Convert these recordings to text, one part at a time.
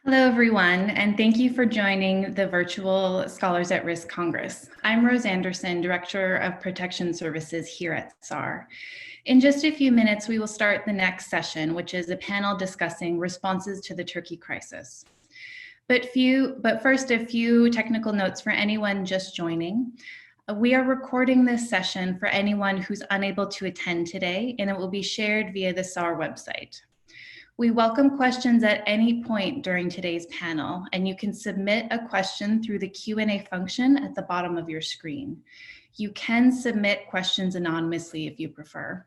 Hello, everyone, and thank you for joining the virtual Scholars at Risk Congress. I'm Rose Anderson, Director of Protection Services here at SAR. In just a few minutes, we will start the next session, which is a panel discussing responses to the Turkey crisis. But first, a few technical notes for anyone just joining. We are recording this session for anyone who's unable to attend today, and it will be shared via the SAR website. We welcome questions at any point during today's panel, and you can submit a question through the Q&A function at the bottom of your screen. You can submit questions anonymously if you prefer.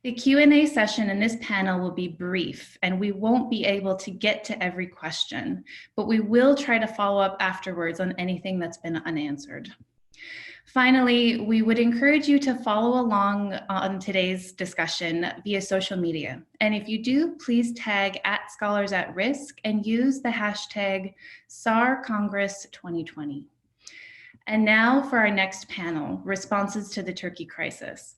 The Q&A session in this panel will be brief, and we won't be able to get to every question, but we will try to follow up afterwards on anything that's been unanswered. Finally, we would encourage you to follow along on today's discussion via social media. And if you do, please tag @ScholarsAtRisk and use the hashtag SARCongress2020. And now for our next panel, Responses to the Turkey Crisis.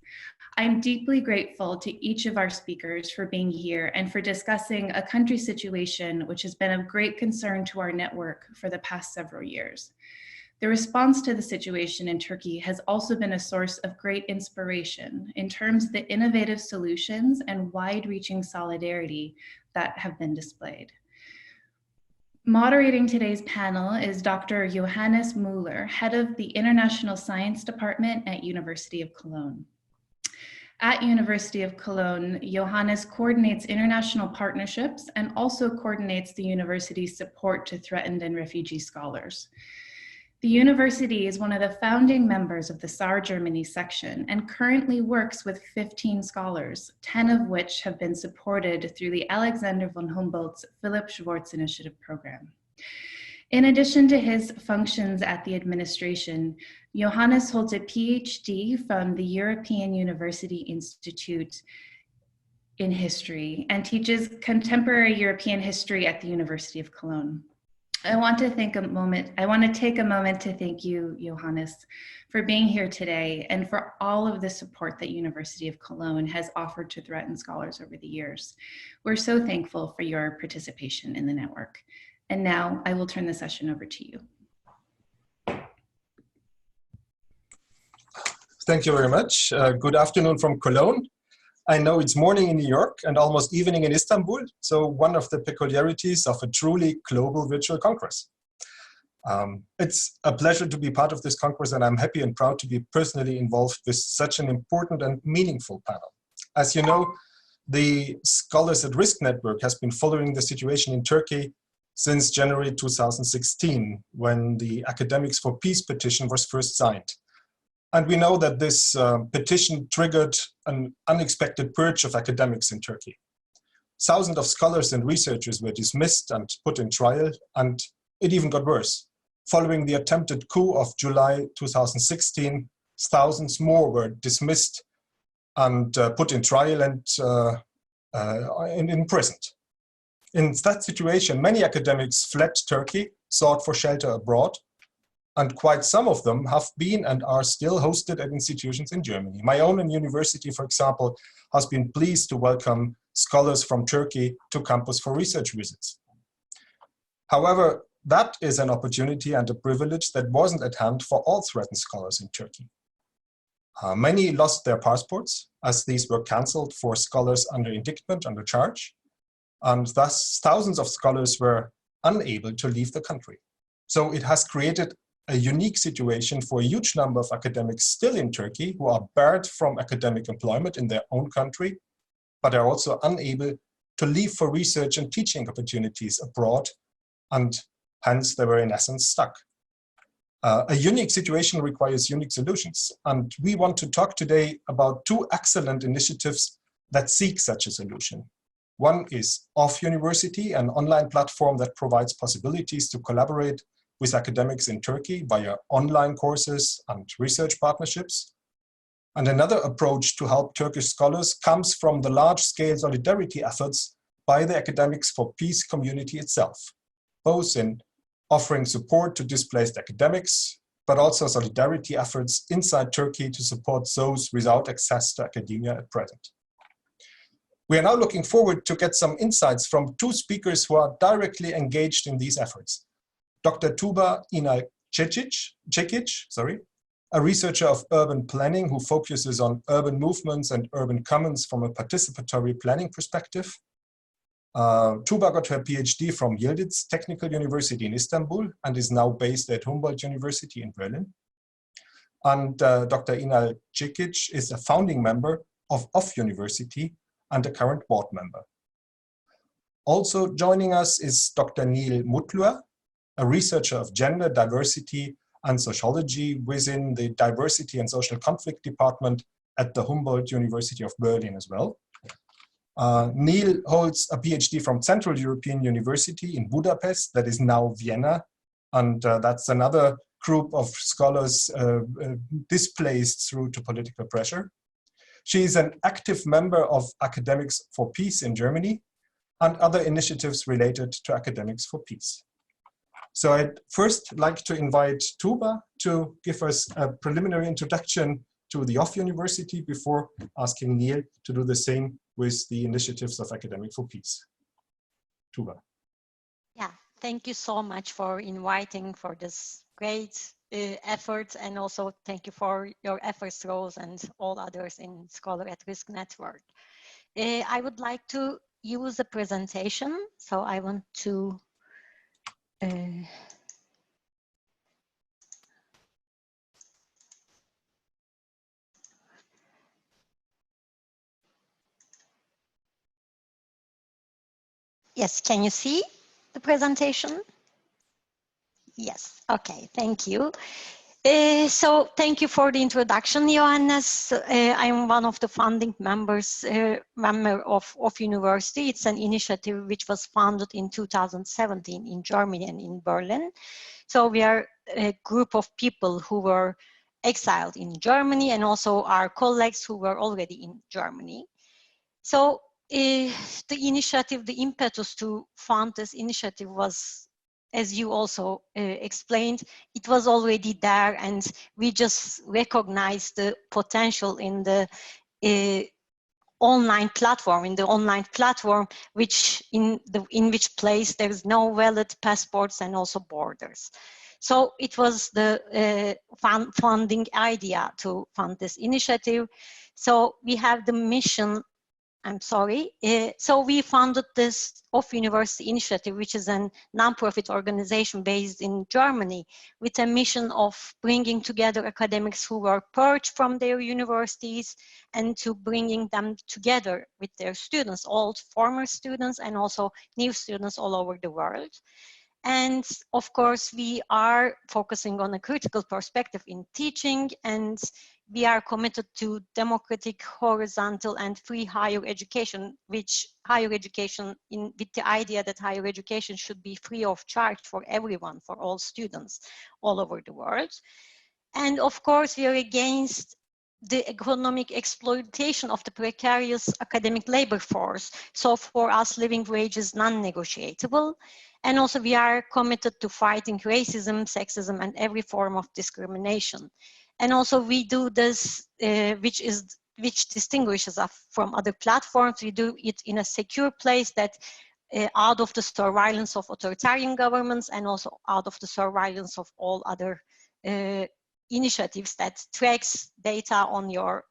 I'm deeply grateful to each of our speakers for being here and for discussing a country situation which has been of great concern to our network for the past several years. The response to the situation in Turkey has also been a source of great inspiration in terms of the innovative solutions and wide-reaching solidarity that have been displayed. Moderating today's panel is Dr. Johannes Muller, head of the International Science Department at University of Cologne. At University of Cologne, Johannes coordinates international partnerships and also coordinates the university's support to threatened and refugee scholars. The university is one of the founding members of the SAR Germany section and currently works with 15 scholars, 10 of which have been supported through the Alexander von Humboldt's Philipp Schwarz Initiative program. In addition to his functions at the administration, Johannes holds a PhD from the European University Institute in History and teaches contemporary European history at the University of Cologne. I want to take a moment to thank you, Johannes, for being here today and for all of the support that University of Cologne has offered to threatened scholars over the years. We're so thankful for your participation in the network. And now I will turn the session over to you. Thank you very much. Good afternoon from Cologne. I know it's morning in New York and almost evening in Istanbul, so one of the peculiarities of a truly global virtual congress. It's a pleasure to be part of this congress, and I'm happy and proud to be personally involved with such an important and meaningful panel. As you know, the Scholars at Risk Network has been following the situation in Turkey since January 2016, when the Academics for Peace petition was first signed. And we know that this petition triggered an unexpected purge of academics in Turkey. Thousands of scholars and researchers were dismissed and put in trial, and it even got worse. Following the attempted coup of July 2016, thousands more were dismissed and put in trial and imprisoned. In that situation, many academics fled Turkey, sought for shelter abroad, and quite some of them have been and are still hosted at institutions in Germany. My own university, for example, has been pleased to welcome scholars from Turkey to campus for research visits. However, that is an opportunity and a privilege that wasn't at hand for all threatened scholars in Turkey. Many lost their passports, as these were cancelled for scholars under indictment, under charge, and thus thousands of scholars were unable to leave the country. So it has created a unique situation for a huge number of academics still in Turkey who are barred from academic employment in their own country, but are also unable to leave for research and teaching opportunities abroad, and hence they were in essence stuck. A unique situation requires unique solutions, and we want to talk today about two excellent initiatives that seek such a solution. One is Off University, an online platform that provides possibilities to collaborate with academics in Turkey via online courses and research partnerships. And another approach to help Turkish scholars comes from the large-scale solidarity efforts by the Academics for Peace community itself, both in offering support to displaced academics, but also solidarity efforts inside Turkey to support those without access to academia at present. We are now looking forward to get some insights from two speakers who are directly engaged in these efforts. Dr. Tuba İnal-Çekiç, a researcher of urban planning who focuses on urban movements and urban commons from a participatory planning perspective. Tuba got her PhD from Yildiz Technical University in Istanbul and is now based at Humboldt University in Berlin. And Dr. İnal-Çekiç is a founding member of University and a current board member. Also joining us is Dr. Mutluer, a researcher of gender, diversity, and sociology within the Diversity and Social Conflict Department at the Humboldt University of Berlin as well. Neil holds a PhD from Central European University in Budapest, that is now Vienna, and that's another group of scholars displaced through to political pressure. She is an active member of Academics for Peace in Germany and other initiatives related to Academics for Peace. So I'd first like to invite Tuba to give us a preliminary introduction to the University before asking Neil to do the same with the initiatives of Academic for Peace. Tuba. Yeah, thank you so much for inviting for this great effort, and also thank you for your efforts, Rose, and all others in Scholar at Risk Network. I would like to use a presentation, so I want to yes, can you see the presentation? Yes, okay, thank you. So thank you for the introduction, Johannes. I'm one of the founding members, member of University. It's an initiative which was founded in 2017 in Germany and in Berlin. So we are a group of people who were exiled in Germany and also our colleagues who were already in Germany. So the initiative, the impetus to found this initiative was, as you also explained, it was already there, and we just recognized the potential in the online platform, which in which place there is no valid passports and also borders. So it was the founding idea to fund this initiative. So we have the mission. So we founded this University initiative, which is a non-profit organization based in Germany with a mission of bringing together academics who were purged from their universities and to bringing them together with their students, old former students and also new students all over the world. And of course, we are focusing on a critical perspective in teaching, and we are committed to democratic, horizontal, and free higher education, with the idea that higher education should be free of charge for everyone, for all students all over the world. And of course, we are against the economic exploitation of the precarious academic labor force. So for us, living wage is non-negotiable. And also we are committed to fighting racism, sexism, and every form of discrimination. And also we do this, which distinguishes us from other platforms. We do it in a secure place that out of the surveillance of authoritarian governments and also out of the surveillance of all other initiatives that tracks data on your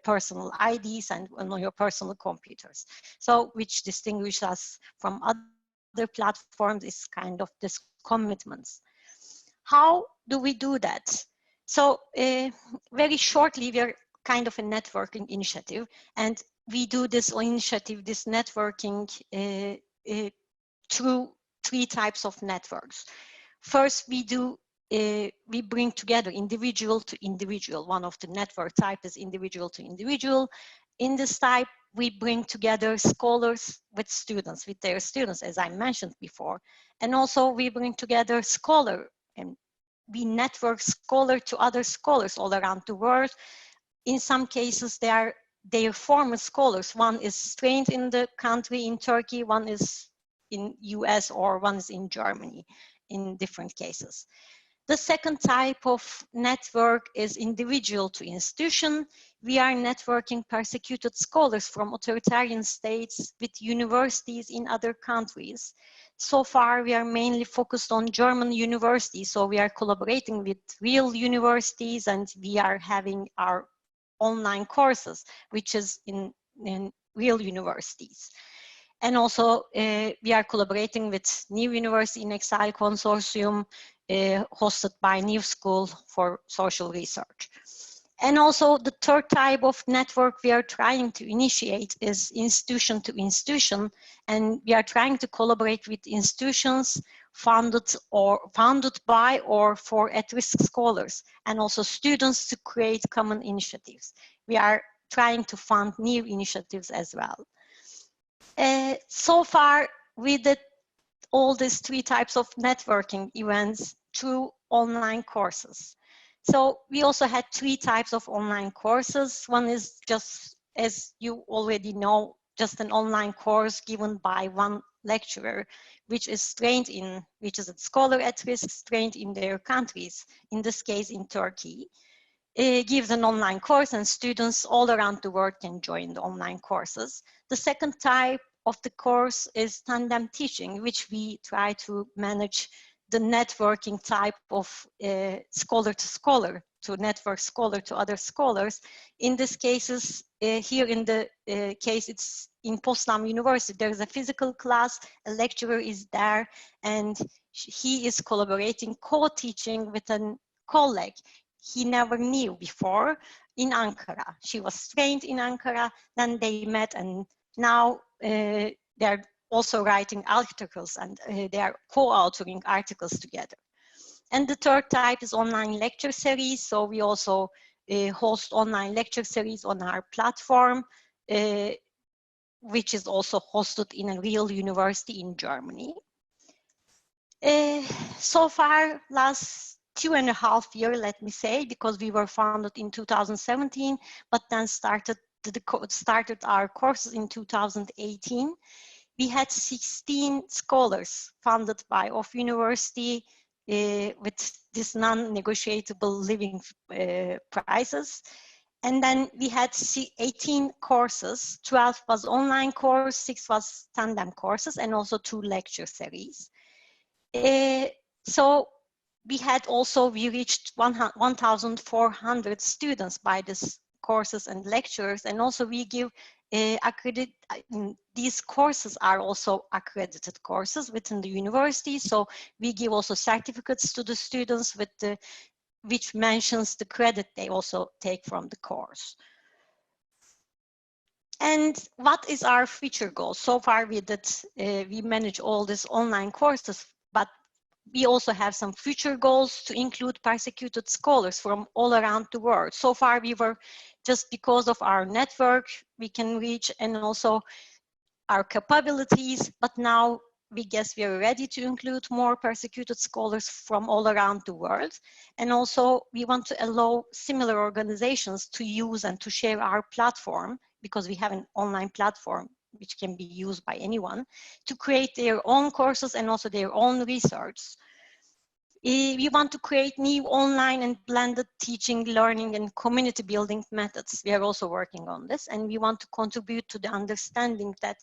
personal IDs and on your personal computers. So which distinguishes us from other platforms is kind of this commitments. How do we do that? So very shortly, we are kind of a networking initiative, and we do this initiative, this networking through three types of networks. First, we bring together individual to individual. One of the network type is individual to individual. In this type, we bring together scholars with students, with their students, as I mentioned before. And also we bring together scholar, and we network scholar to other scholars all around the world. In some cases, they are their former scholars. One is trained in the country in Turkey, one is in US, or one is in Germany in different cases. The second type of network is individual to institution. we are networking persecuted scholars from authoritarian states with universities in other countries. So far, we are mainly focused on German universities, so we are collaborating with real universities, and we are having our online courses, which is in real universities. And also, we are collaborating with New University in Exile Consortium, hosted by New School for Social Research. And also, the third type of network we are trying to initiate is institution to institution, and we are trying to collaborate with institutions founded by or for at-risk scholars, and also students to create common initiatives. We are trying to fund new initiatives as well. So far, we did all these three types of networking events through online courses. So we also had three types of online courses. One is just, as you already know, just an online course given by one lecturer, which is a scholar at risk, trained in their countries, in this case in Turkey. It gives an online course, and students all around the world can join the online courses. The second type of the course is Tandem Teaching, which we try to manage the networking type of scholar to scholar, to network scholar to other scholars. In this cases, here in the case, it's in Potsdam University. There's a physical class, a lecturer is there, and he is collaborating, co-teaching with a colleague he never knew before in Ankara. She was trained in Ankara, then they met, and now they're also writing articles, and they are co-authoring articles together. And the third type is online lecture series. So we also host online lecture series on our platform, which is also hosted in a real university in Germany. So far, last 2.5 years, let me say, because we were founded in 2017, but then started our courses in 2018. We had 16 scholars funded by Off University with this non-negotiable living prices. And then we had 18 courses, 12 was online course, 6 was tandem courses, and also 2 lecture series. So we reached 1,400 students by these courses and lectures, and also we give these courses are also accredited courses within the university. So we give also certificates to the students which mentions the credit they also take from the course. And what is our future goal? So far we manage all these online courses, but we also have some future goals to include persecuted scholars from all around the world. So far we were, just because of our network, we can reach, and also our capabilities, but now we guess we are ready to include more persecuted scholars from all around the world. And also we want to allow similar organizations to use and to share our platform, because we have an online platform which can be used by anyone, to create their own courses and also their own research. We want to create new online and blended teaching, learning, and community building methods. We are also working on this, and we want to contribute to the understanding that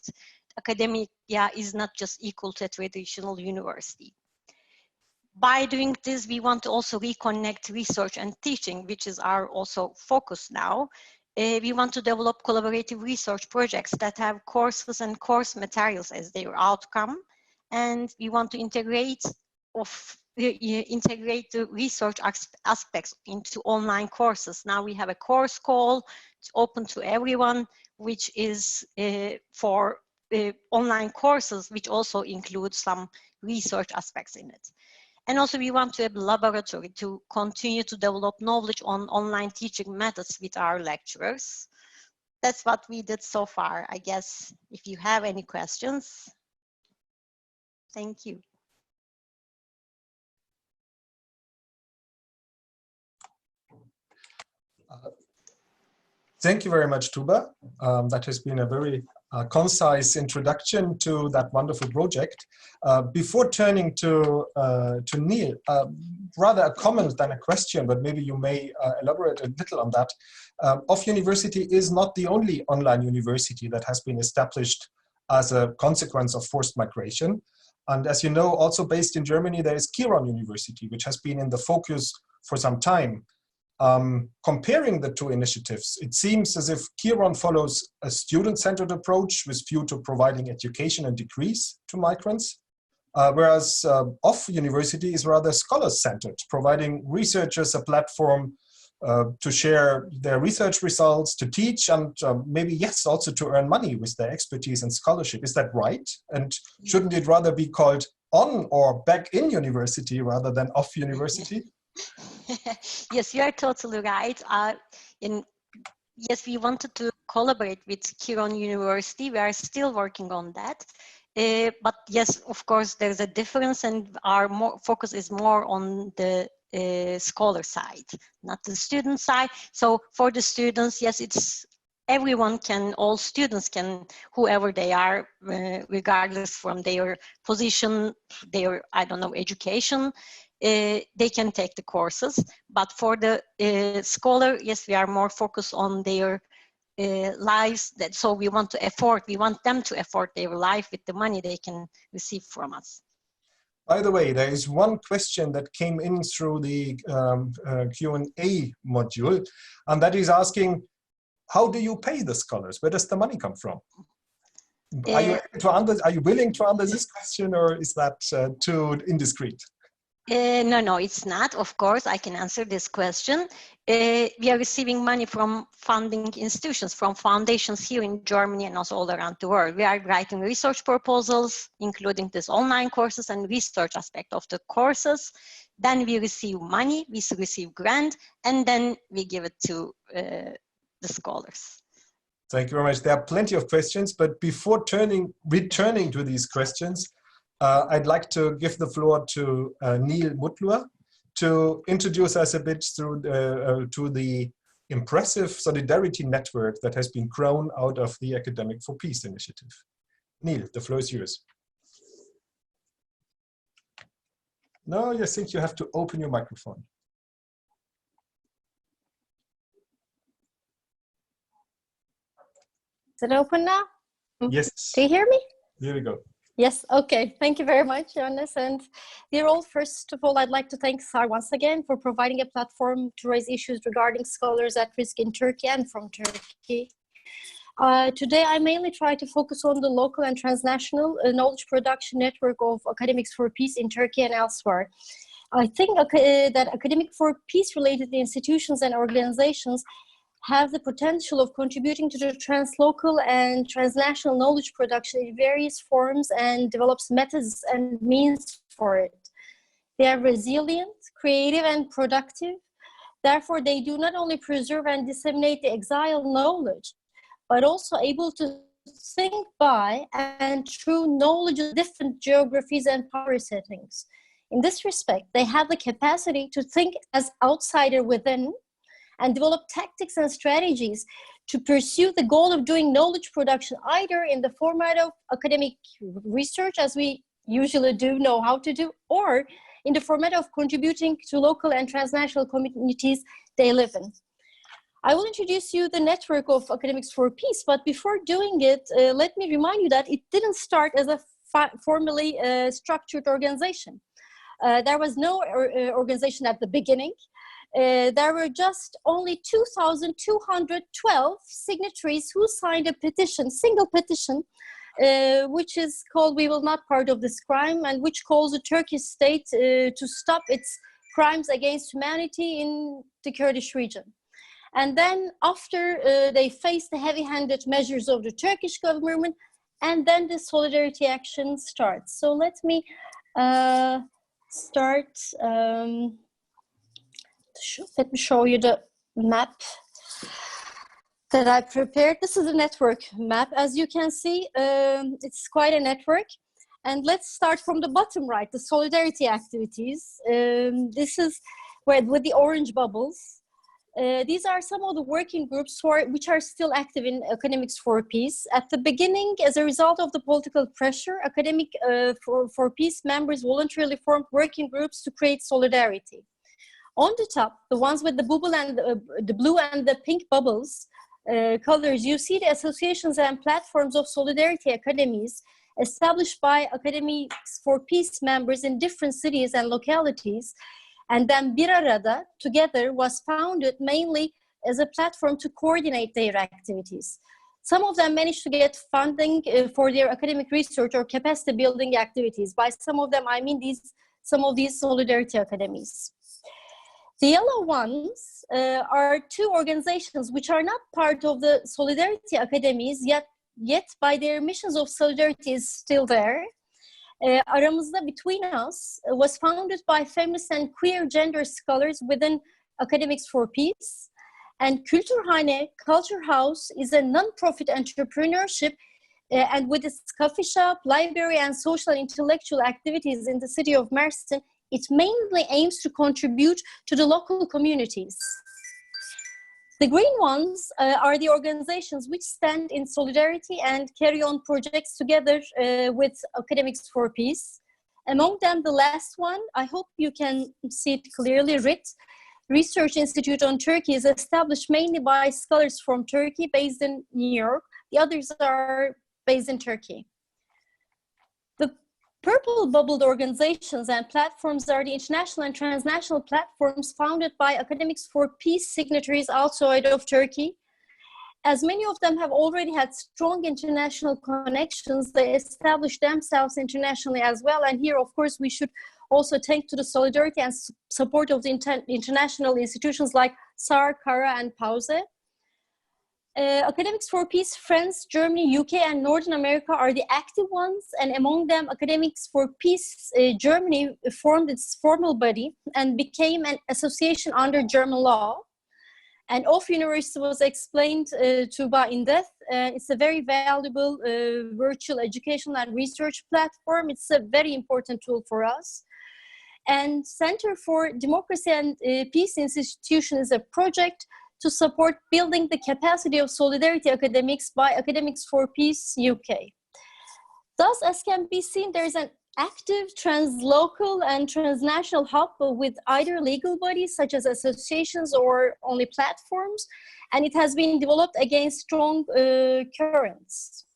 academia is not just equal to a traditional university. By doing this, we want to also reconnect research and teaching, which is our also focus now. We want to develop collaborative research projects that have courses and course materials as their outcome. And we want to integrate the research aspects into online courses. Now we have a course call, it's open to everyone, which is for online courses, which also includes some research aspects in it. And also we want to have a laboratory to continue to develop knowledge on online teaching methods with our lecturers. That's what we did so far. I guess if you have any questions. Thank you. Thank you very much, Tuba. That has been a very concise introduction to that wonderful project. Before turning to Neil, rather a comment than a question, but maybe you may elaborate a little on that. Off University is not the only online university that has been established as a consequence of forced migration. And as you know, also based in Germany, there is Cologne University, which has been in the focus for some time. Comparing the two initiatives, it seems as if Cologne follows a student-centered approach with view to providing education and degrees to migrants, whereas Off University is rather scholar-centered, providing researchers a platform to share their research results, to teach, and maybe, yes, also to earn money with their expertise and scholarship. Is that right? And shouldn't it rather be called On or Back in University rather than Off University? Yes, you are totally right. Yes, we wanted to collaborate with Cologne University. We are still working on that. But yes, of course, there's a difference, and our focus is more on the scholar side, not the student side. So for the students, yes, it's everyone can, all students can, whoever they are, regardless from their position, their, I don't know, education, they can take the courses. But for the scholar, yes, we are more focused on their lives. So we want them to afford their life with the money they can receive from us. By the way, there is one question that came in through the Q&A module, and that is asking, how do you pay the scholars? Where does the money come from? Are you willing to answer this question, or is that too indiscreet? No, it's not. Of course, I can answer this question. We are receiving money from funding institutions, from foundations here in Germany and also all around the world. We are writing research proposals, including this online courses and research aspect of the courses. Then we receive money, we receive grant, and then we give it to the scholars. Thank you very much. There are plenty of questions, but before returning to these questions, I'd like to give the floor to Neil Mutluer to introduce us a bit through to the impressive solidarity network that has been grown out of the Academic for Peace initiative. Neil, the floor is yours. No, I think you have to open your microphone. Is it open now? Yes. Do you hear me? Here we go. Yes, okay. Thank you very much, Johannes. And dear all, first of all, I'd like to thank SAR once again for providing a platform to raise issues regarding scholars at risk in Turkey and from Turkey. Today, I mainly try to focus on the local and transnational knowledge production network of Academics for Peace in Turkey and elsewhere. I think that Academic for Peace-related institutions and organizations have the potential of contributing to the translocal and transnational knowledge production in various forms and develops methods and means for it. They are resilient, creative, and productive. Therefore, they do not only preserve and disseminate the exiled knowledge, but also able to think by and through knowledge of different geographies and power settings. In this respect, they have the capacity to think as outsider within and develop tactics and strategies to pursue the goal of doing knowledge production either in the format of academic research, as we usually do know how to do, or in the format of contributing to local and transnational communities they live in. I will introduce you the network of Academics for Peace, but before doing it, let me remind you that it didn't start as a formally structured organization. There was no organization at the beginning. There were just only 2,212 signatories who signed a petition, single petition, which is called "We Will Not Part of This Crime," and which calls the Turkish state to stop its crimes against humanity in the Kurdish region. And then after they faced the heavy-handed measures of the Turkish government, and then the solidarity action starts. So let me let me show you the map that I prepared. This is a network map. As you can see, it's quite a network. And let's start from the bottom right, the solidarity activities. This is where with the orange bubbles. These are some of the working groups which are still active in Academics for Peace. At the beginning, as a result of the political pressure, Academic for Peace members voluntarily formed working groups to create solidarity. On the top, the ones with the bubble and the blue and the pink bubbles colors, you see the associations and platforms of solidarity academies established by Academics for Peace members in different cities and localities. And then Bir Arada, together, was founded mainly as a platform to coordinate their activities. Some of them managed to get funding for their academic research or capacity building activities. By some of them, I mean some of these solidarity academies. The yellow ones are two organizations which are not part of the solidarity academies, yet by their missions of solidarity is still there. Aramızda, Between Us, was founded by feminist and queer gender scholars within Academics for Peace. And Külturhane, Culture House, is a non-profit entrepreneurship and with its coffee shop, library, and social and intellectual activities in the city of Mersin, it mainly aims to contribute to the local communities. The green ones are the organizations which stand in solidarity and carry on projects together with Academics for Peace. Among them, the last one, I hope you can see it clearly, RIT, Research Institute on Turkey, is established mainly by scholars from Turkey based in New York. The others are based in Turkey. The purple bubbled organizations and platforms are the international and transnational platforms founded by Academics for Peace signatories outside of Turkey. As many of them have already had strong international connections, they established themselves internationally as well. And here, of course, we should also thank to the solidarity and support of the international institutions like SAR, CARA, and PAUSE. Academics for Peace France, Germany, UK, and Northern America are the active ones, and among them, Academics for Peace Germany formed its formal body and became an association under German law. And Off University was explained Tuba in depth. It's a very valuable virtual educational and research platform. It's a very important tool for us. And Center for Democracy and Peace Institution is a project to support building the capacity of solidarity academics by Academics for Peace UK. Thus, as can be seen, there is an active translocal and transnational hub with either legal bodies such as associations or only platforms, and it has been developed against strong currents.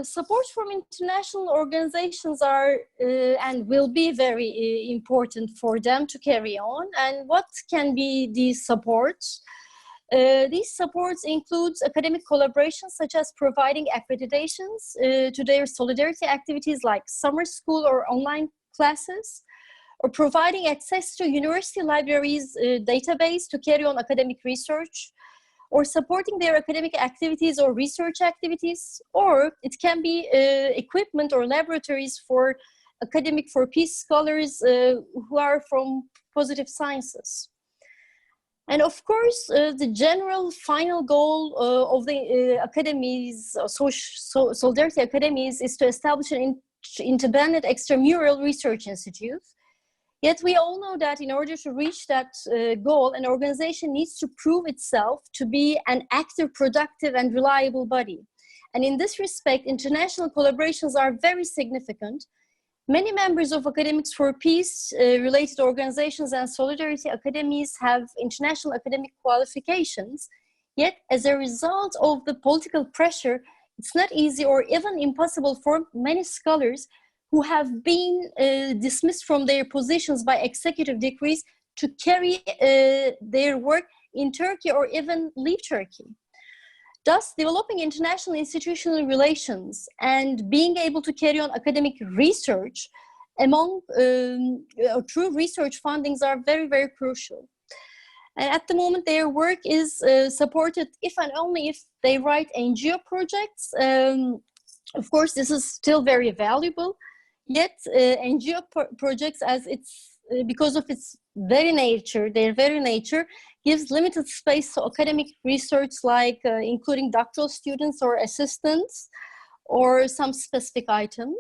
Support from international organizations are and will be very important for them to carry on. And what can be these supports? These supports include academic collaborations such as providing accreditations to their solidarity activities like summer school or online classes, or providing access to university libraries database to carry on academic research, or supporting their academic activities or research activities, or it can be equipment or laboratories for Academic for Peace scholars who are from positive sciences. And of course, the general final goal of the academies, solidarity academies, is to establish an independent extramural research institute. Yet we all know that in order to reach that goal, an organization needs to prove itself to be an active, productive, and reliable body. And in this respect, international collaborations are very significant. Many members of Academics for Peace related organizations and solidarity academies have international academic qualifications. Yet, as a result of the political pressure, it's not easy or even impossible for many scholars who have been dismissed from their positions by executive decrees to carry their work in Turkey or even leave Turkey. Thus, developing international institutional relations and being able to carry on academic research among true research fundings are very, very crucial. And at the moment, their work is supported if and only if they write NGO projects. Of course, this is still very valuable. Yet, NGO projects, as it's because of its very nature, their very nature, gives limited space to academic research, like including doctoral students or assistants, or some specific items.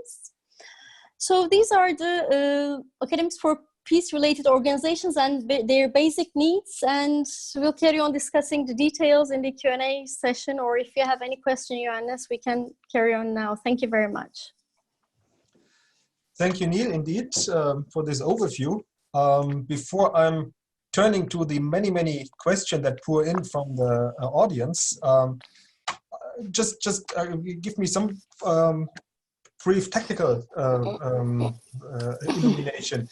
So these are the Academics for peace-related organizations and their basic needs, and we'll carry on discussing the details in the Q&A session, or if you have any question, Johannes, we can carry on now. Thank you very much. Thank you, Neil, indeed, for this overview. Before I'm turning to the many questions that pour in from the audience, just give me some brief technical illumination.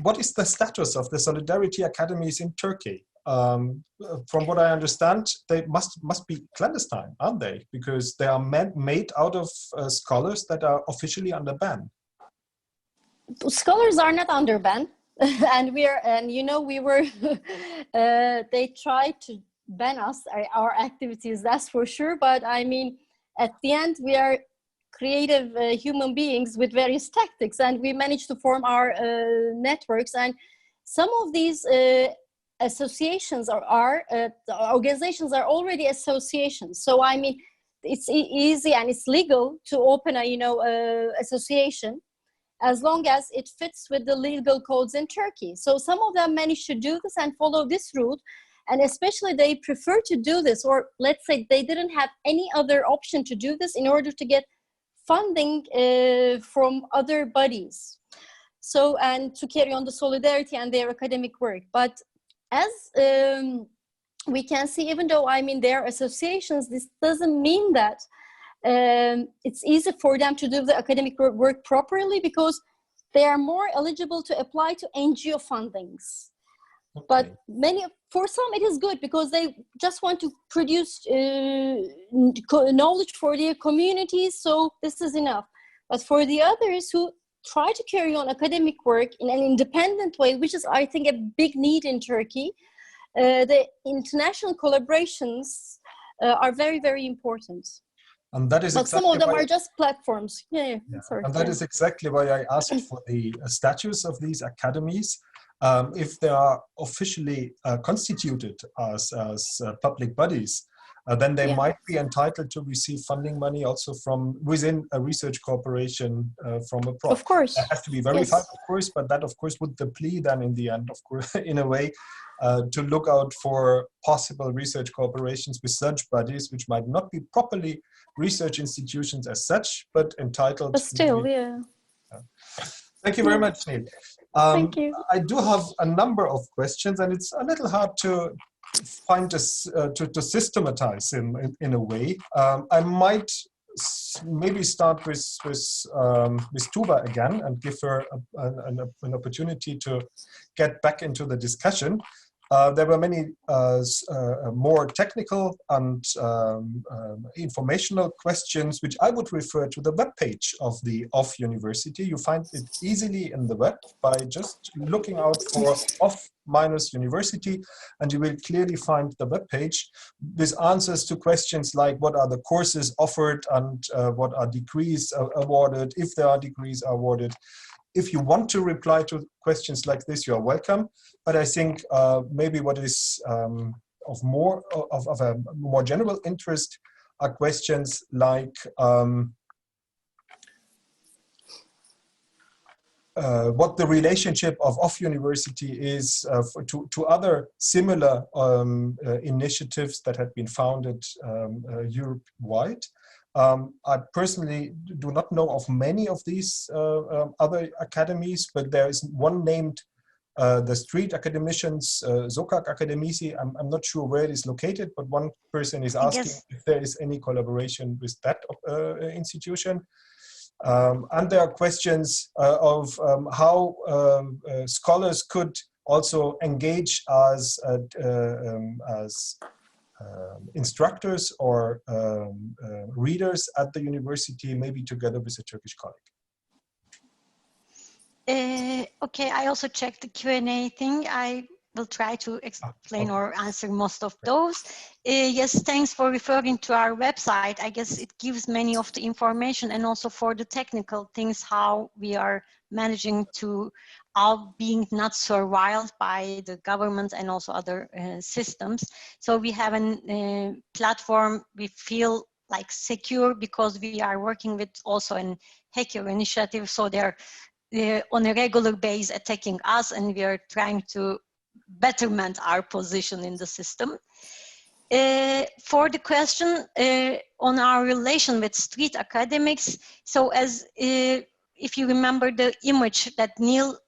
What is the status of the Solidarity Academies in Turkey? From what I understand, they must be clandestine, aren't they? Because they are made out of scholars that are officially under ban. Scholars are not under ban, and we were. They tried to ban us, our activities, that's for sure. But I mean, at the end, we are creative human beings with various tactics, and we managed to form our networks. And some of these associations organizations are already associations. So I mean, it's easy and it's legal to open a association, as long as it fits with the legal codes in Turkey. So some of them managed to do this and follow this route, and especially they prefer to do this, or let's say they didn't have any other option to do this in order to get funding from other bodies. So, and to carry on the solidarity and their academic work. But as we can see, even though they're associations, this doesn't mean that it's easy for them to do the academic work properly, because they are more eligible to apply to NGO fundings. Okay. But for some it is good, because they just want to produce knowledge for their communities, so this is enough. But for the others who try to carry on academic work in an independent way, which is, I think, a big need in Turkey, the international collaborations are very, very important. And that is but some of them are just platforms. Yeah. Sorry. And that is exactly why I asked for the status of these academies. If they are officially constituted as public bodies, then they might be entitled to receive funding money also from within a research corporation from abroad. Of course. That has to be verified, of course, but that, of course, would the plea then in the end, of course, in a way, to look out for possible research corporations with such bodies, which might not be properly research institutions as such, but entitled. But still, Thank you very much, Neil. Thank you. I do have a number of questions, and it's a little hard to find this, to systematize in a way. I might maybe start with Tuba again and give her an opportunity to get back into the discussion. There were many more technical and informational questions, which I would refer to the webpage of the OFF University. You find it easily in the web by just looking out for OFF-University, and you will clearly find the webpage with answers to questions like what are the courses offered and what are degrees awarded, if there are degrees awarded. If you want to reply to questions like this, you are welcome. But I think maybe what is of a more general interest are questions like what the relationship of OFF University is to other similar initiatives that have been founded Europe-wide. I personally do not know of many of these other academies, but there is one named the Street Academicians, Sokak Akademisi. I'm not sure where it is located, but one person is asking if there is any collaboration with that institution. And there are questions of how scholars could also engage as instructors or readers at the university, maybe together with a Turkish colleague. Okay, I also checked the Q&A thing. I will try to explain or answer most of those. Yes, thanks for referring to our website. I guess it gives many of the information, and also for the technical things, how we are managing to all being not surveilled by the government and also other systems. So we have a platform we feel like secure, because we are working with also an hacker initiative. So there on a regular basis attacking us, and we are trying to betterment our position in the system. For the question on our relation with street academics, so as if you remember the image that Neil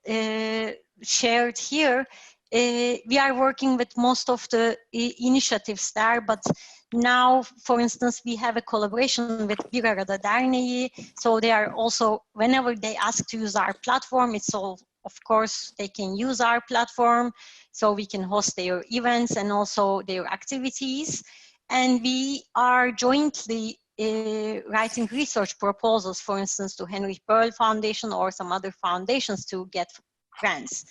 shared here, we are working with most of the initiatives there, but now, for instance, we have a collaboration with Bir Arada Derneği, so they are also, whenever they ask to use our platform, it's all, of course, they can use our platform, so we can host their events and also their activities. And we are jointly writing research proposals, for instance, to Heinrich Böll Foundation or some other foundations to get grants,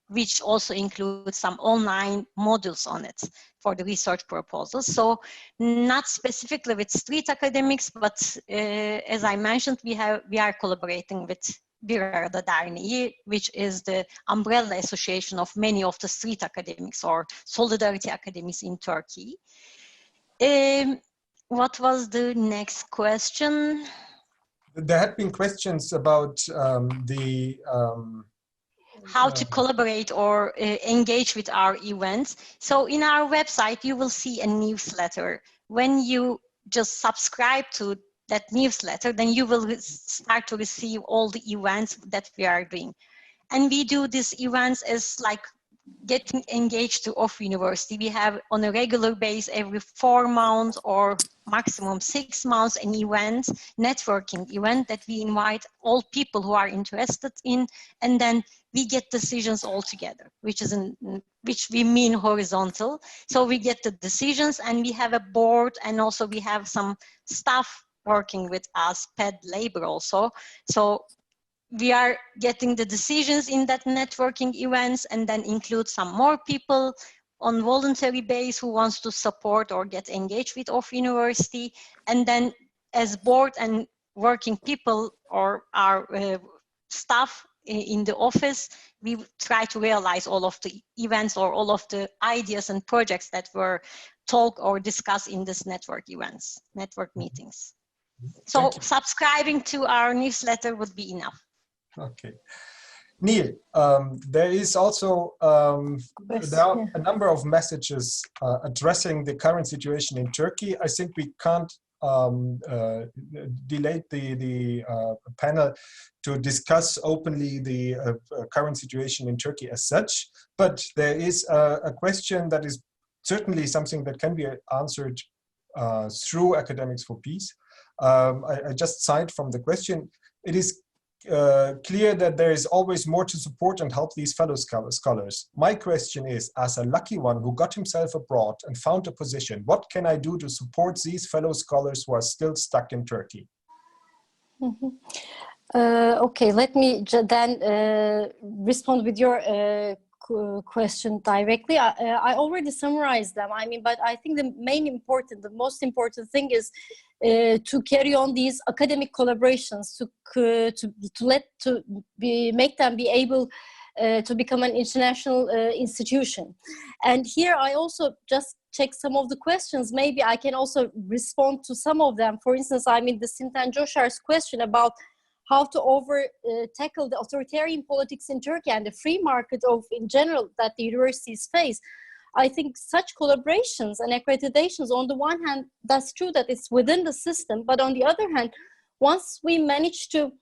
which also includes some online modules on it for the research proposals. So not specifically with street academics, but as I mentioned, we are collaborating with Bir Arada Derneği, which is the umbrella association of many of the street academics or solidarity academies in Turkey. What was the next question? There had been questions about how to collaborate or engage with our events. So in our website, you will see a newsletter. When you just subscribe to that newsletter, then you will start to receive all the events that we are doing. And we do these events as like getting engaged to off university. We have on a regular basis every 4 months or maximum 6 months an event, networking event that we invite all people who are interested in, and then we get decisions all together, which we mean horizontal. So we get the decisions and we have a board, and also we have some staff working with us, paid labor also. So we are getting the decisions in that networking events and then include some more people on voluntary base who wants to support or get engaged with off university. And then as board and working people or our staff in the office, we try to realize all of the events or all of the ideas and projects that were talked or discussed in this network events, network meetings. So subscribing to our newsletter would be enough. Okay. Neil, there is also a number of messages addressing the current situation in Turkey. I think we can't delay the panel to discuss openly the current situation in Turkey as such, but there is a question that is certainly something that can be answered through Academics for Peace. I just cite from the question, it is clear that there is always more to support and help these fellow scholars. My question is, as a lucky one who got himself abroad and found a position, what can I do to support these fellow scholars who are still stuck in Turkey? Mm-hmm. Okay, let me then respond with your question directly. I already summarized them. I mean, but I think the most important thing is to carry on these academic collaborations, make them be able to become an international institution. And here I also just check some of the questions. Maybe I can also respond to some of them. For instance, I mean, the Sintan Joshar's question about how to tackle the authoritarian politics in Turkey and the free market in general that the universities face. I think such collaborations and accreditations, on the one hand, that's true that it's within the system, but on the other hand, once we manage to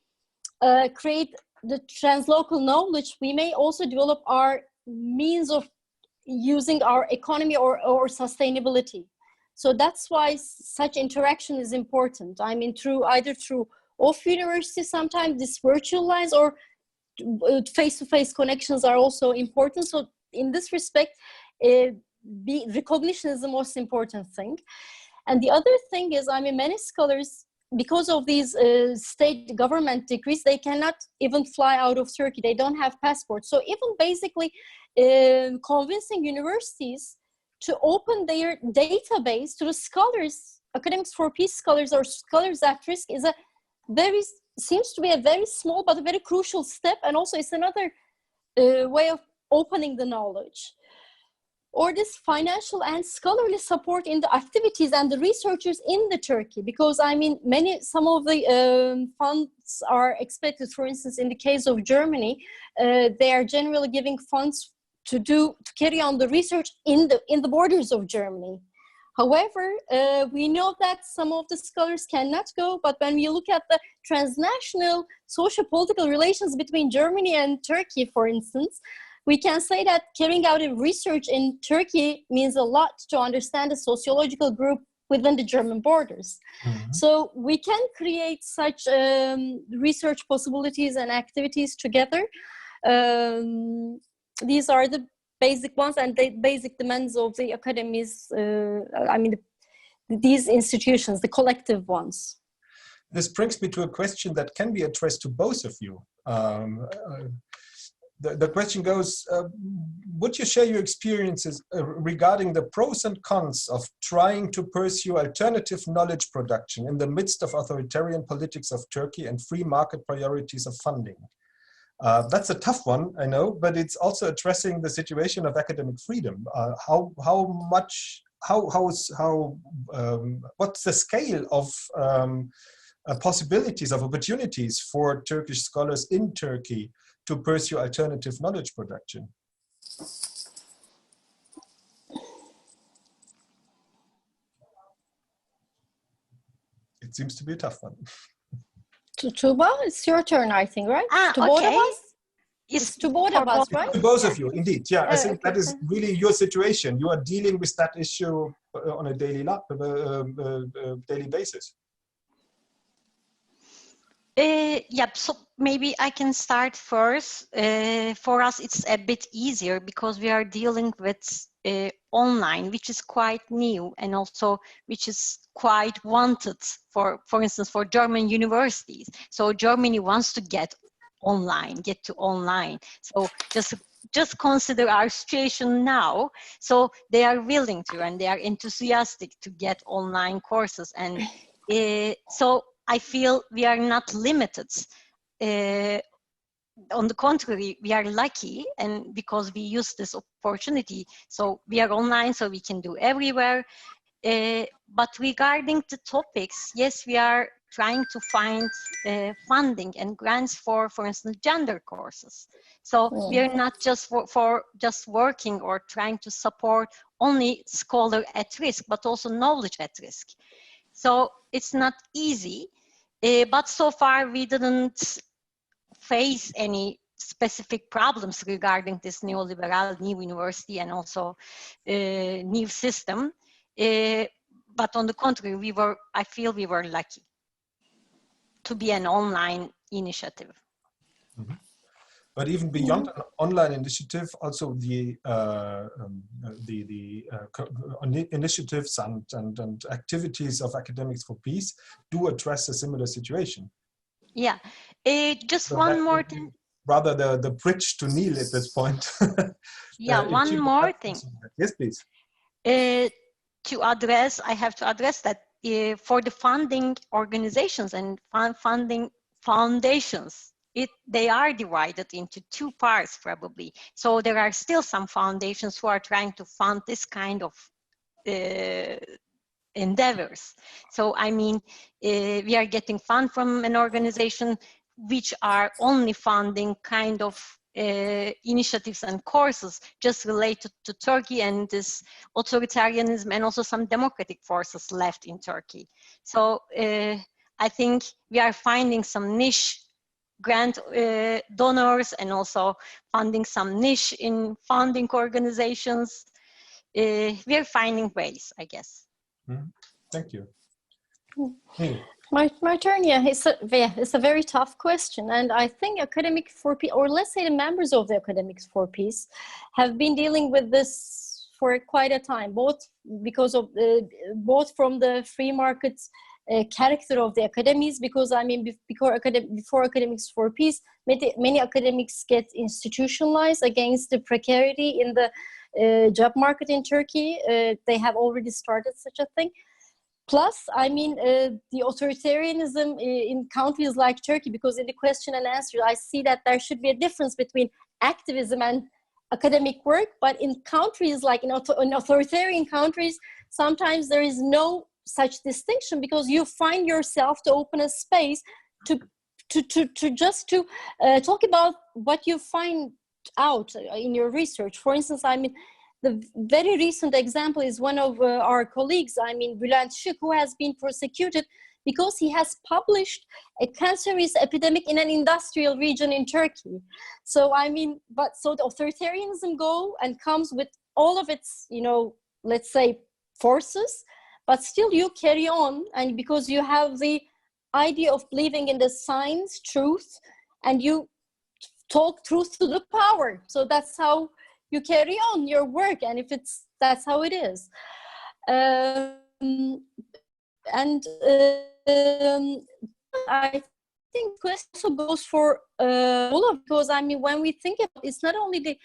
create the translocal knowledge, we may also develop our means of using our economy or sustainability. So that's why such interaction is important. I mean, either through off university, sometimes this virtual lines or face-to-face connections are also important. So in this respect, recognition is the most important thing. And the other thing is, I mean, many scholars, because of these state government decrees, they cannot even fly out of Turkey. They don't have passports. So even basically convincing universities to open their database to the scholars, Academics for Peace scholars or scholars at risk seems to be a very small but a very crucial step, and also it's another way of opening the knowledge. or this financial and scholarly support in the activities and the researchers in the Turkey? Because I mean, some of the funds are expected. For instance, in the case of Germany, they are generally giving funds to carry on the research in the borders of Germany. However, we know that some of the scholars cannot go, but when we look at the transnational socio-political relations between Germany and Turkey, for instance, we can say that carrying out a research in Turkey means a lot to understand the sociological group within the German borders. Mm-hmm. So we can create such research possibilities and activities together. These are the basic ones and the basic demands of the academies, these institutions, the collective ones. This brings me to a question that can be addressed to both of you. The question goes, would you share your experiences regarding the pros and cons of trying to pursue alternative knowledge production in the midst of authoritarian politics of Turkey and free market priorities of funding? That's a tough one, I know, but it's also addressing the situation of academic freedom. What's the scale of possibilities, of opportunities for Turkish scholars in Turkey to pursue alternative knowledge production? It seems to be a tough one. Tuba, it's your turn, I think, right? To okay. both of us? It's to both of us, right? To both of you, indeed. Yeah, I think that is really your situation. You are dealing with that issue on a daily basis. So maybe I can start first. For us, it's a bit easier because we are dealing with online, which is quite new and also which is quite wanted for instance, for German universities. So Germany wants to get to online. So just consider our situation now. So they are willing to and they are enthusiastic to get online courses. And so I feel we are not limited. On the contrary, we are lucky, and because we use this opportunity, so we are online, so we can do everywhere. But regarding the topics, yes, we are trying to find funding and grants for instance, gender courses. So we are not just for just working or trying to support only scholar at risk, but also knowledge at risk. So it's not easy, but so far we didn't face any specific problems regarding this neoliberal new university and also new system. But on the contrary, I feel we were lucky to be an online initiative. Mm-hmm. But even beyond an online initiative, also the initiatives and activities of Academics for Peace do address a similar situation. Yeah, just so one more thing. Rather the bridge to Neil at this point. Yeah, one more thing. Yes, please. I have to address that for the funding organizations and funding foundations, they are divided into two parts probably. So there are still some foundations who are trying to fund this kind of endeavors. So I mean, we are getting fund from an organization which are only funding kind of initiatives and courses just related to Turkey and this authoritarianism and also some democratic forces left in Turkey. So I think we are finding some niche grant donors and also funding some niche in funding organizations. We are finding ways, I guess. Mm-hmm. Thank you. My turn, yeah. It's a very tough question, and I think Academic for Peace, or let's say the members of the Academics for Peace, have been dealing with this for quite a time, both because of both from the free market character of the academies, because I mean before Academics for Peace, many academics get institutionalized against the precarity in the job market in Turkey. They have already started such a thing. Plus, I mean, the authoritarianism in countries like Turkey, because in the question and answer, I see that there should be a difference between activism and academic work, but in countries like in authoritarian countries, sometimes there is no such distinction, because you find yourself to open a space to talk about what you find out in your research. For instance, I mean, the very recent example is one of our colleagues, I mean, Bülent Şık, who has been prosecuted because he has published a cancerous epidemic in an industrial region in Turkey. So, I mean, so the authoritarianism comes with all of its, you know, let's say, forces, but still you carry on, and because you have the idea of believing in the science, truth, and you talk truth to the power. So that's how you carry on your work, and that's how it is. I think question also goes for all of, because I mean, when we think about it's not only the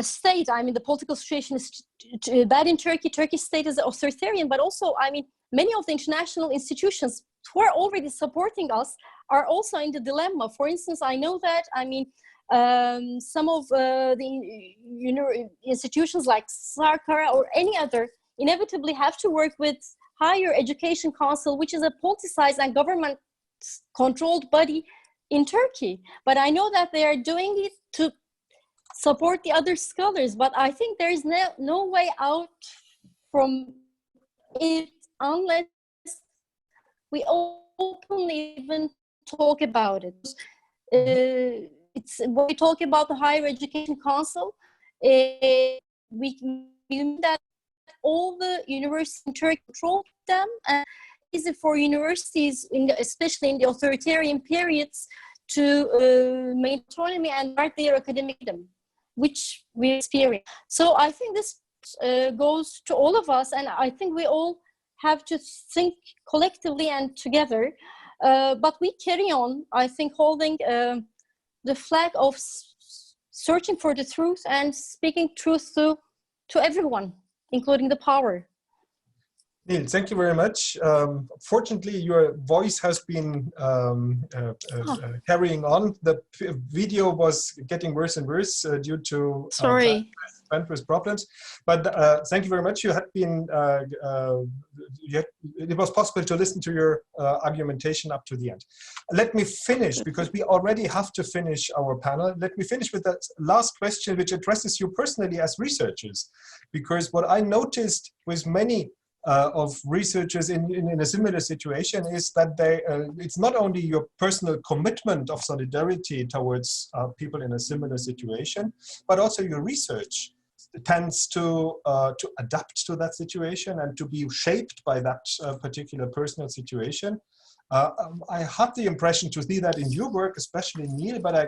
state, I mean, the political situation is bad in Turkey. Turkish state is authoritarian, but also, I mean, many of the international institutions who are already supporting us are also in the dilemma. For instance, I know that, I mean, some of the institutions like SAR or any other inevitably have to work with Higher Education Council, which is a politicized and government-controlled body in Turkey. But I know that they are doing it to support the other scholars, but I think there is no way out from it unless we openly even talk about it. It's when we talk about the Higher Education Council, we mean that all the universities in Turkey control them, and it's easy for universities, especially in the authoritarian periods, to maintain autonomy and guard their academic freedom, which we experience. So I think this goes to all of us, and I think we all have to think collectively and together. But we carry on, I think, holding the flag of searching for the truth and speaking truth to everyone, including the power. Neil, thank you very much. Fortunately, your voice has been carrying on. The video was getting worse and worse due to bandwidth problems. But thank you very much. You had been. It was possible to listen to your argumentation up to the end. Let me finish, because we already have to finish our panel. Let me finish with that last question, which addresses you personally as researchers, because what I noticed with many of researchers in a similar situation is that it's not only your personal commitment of solidarity towards people in a similar situation, but also your research tends to adapt to that situation and to be shaped by that particular personal situation. I had the impression to see that in your work, especially Neil, but I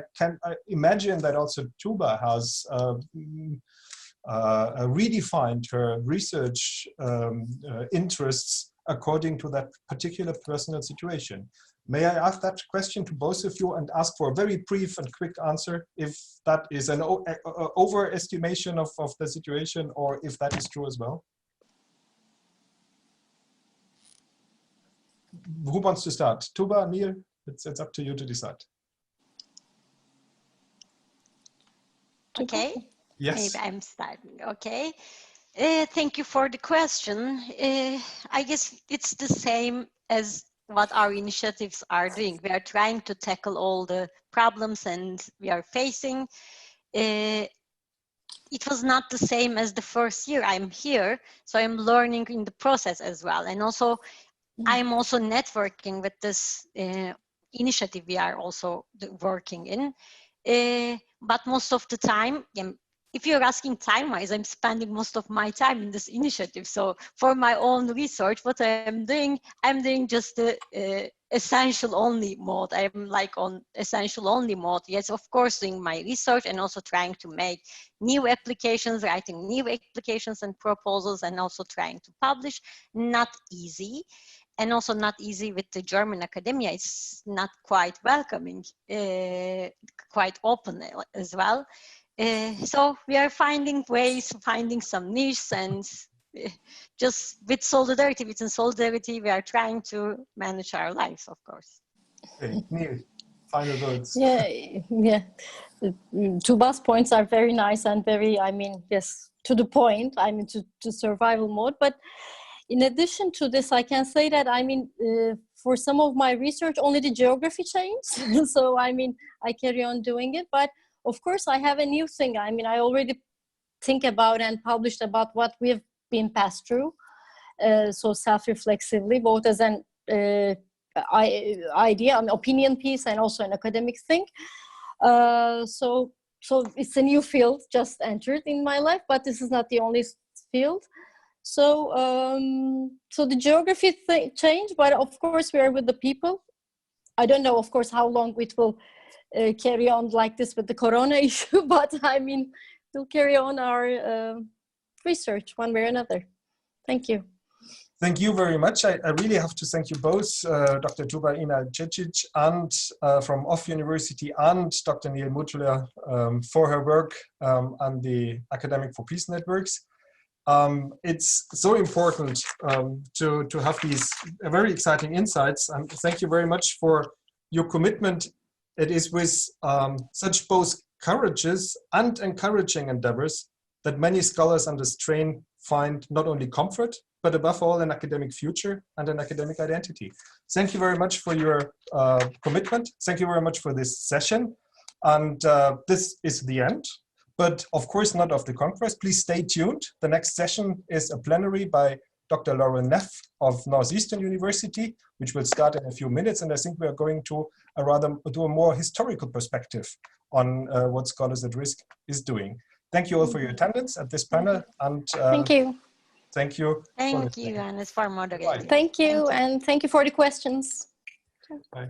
imagine that also Tuba has redefined her research interests according to that particular personal situation. May I ask that question to both of you and ask for a very brief and quick answer, if that is an overestimation of the situation, or if that is true as well? Who wants to start? Tuba, Neil? It's up to you to decide. Okay. Yes. Maybe I'm starting. Okay. Thank you for the question. I guess it's the same as what our initiatives are doing. We are trying to tackle all the problems and we are facing. It was not the same as the first year I'm here, so I'm learning in the process as well. And also, I'm also networking with this initiative we are also working in. But most of the time, if you're asking time-wise, I'm spending most of my time in this initiative. So for my own research, what I'm doing just the essential only mode. I'm like on essential only mode. Yes, of course, doing my research and also trying to make new applications, writing new applications and proposals, and also trying to publish. Not easy. And also not easy with the German academia. It's not quite welcoming, quite open as well. So we are finding ways, finding some niches, and just with solidarity, we are trying to manage our lives, of course. Okay, Neil, final words. Yeah. Tuba's points are very nice and very, I mean, yes, to the point, I mean, to survival mode. But in addition to this, I can say that, I mean, for some of my research, only the geography changed. So, I mean, I carry on doing it. But of course, I have a new thing. I mean, I already think about and published about what we've been passed through. So self-reflexively, both as an idea, an opinion piece, and also an academic thing. So it's a new field just entered in my life, but this is not the only field. So the geography changed, but of course we are with the people. I don't know, of course, how long it will carry on like this with the corona issue, but I mean, we'll carry on our research one way or another. Thank you. Thank you very much. I really have to thank you both, Dr. Tuba İnal-Çekiç and from Off University, and Dr. Mutluer for her work and the Academic for Peace Networks. It's so important to have these very exciting insights, and thank you very much for your commitment. It is with such both courageous and encouraging endeavors that many scholars under strain find not only comfort, but above all an academic future and an academic identity. Thank you very much for your commitment. Thank you very much for this session. And this is the end, but of course not of the conference. Please stay tuned. The next session is a plenary by Dr. Laurel Neff of Northeastern University, which will start in a few minutes. And I think we are going to do a more historical perspective on what Scholars at Risk is doing. Thank you all for your attendance at this panel. And thank you. Thank you. Thank you, Johannes, for moderating. Thank you, and thank you for the questions. Bye.